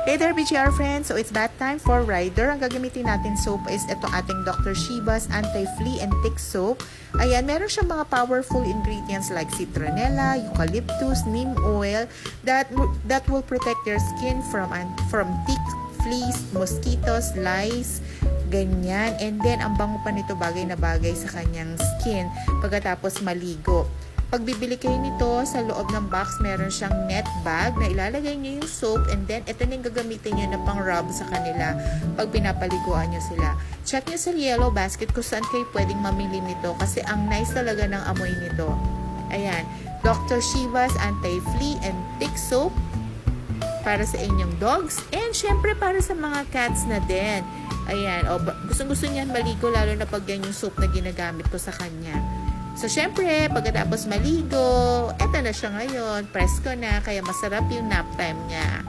Hey there, BGR friends! So it's that time for Rider. Ang gagamitin natin soap is ito ating Dr. Shiba's Anti-Flea and Tick Soap. Ayan, meron siyang mga powerful ingredients like citronella, eucalyptus, neem oil that will protect your skin from tick, fleas, mosquitoes, lice, ganyan. And then, ang bango pa nito bagay na bagay sa kanyang skin pagkatapos maligo. Pag bibili kayo nito, sa loob ng box, meron siyang net bag na ilalagay nyo yung soap and then ito na yung gagamitin nyo na pang rub sa kanila pag pinapaliguan nyo sila. Check nyo sa yellow basket kung saan kayo pwedeng mamili nito kasi ang nice talaga ng amoy nito. Ayan, Dr. Shiba's Anti-Flea and Tick Soap para sa inyong dogs and syempre para sa mga cats na din. Ayan, gustong-gusto niyan maligo lalo na pag yan yung soap na ginagamit ko sa kanya. So, syempre, pagkatapos maligo, eto na siya ngayon. Presko na, kaya masarap yung nap time niya.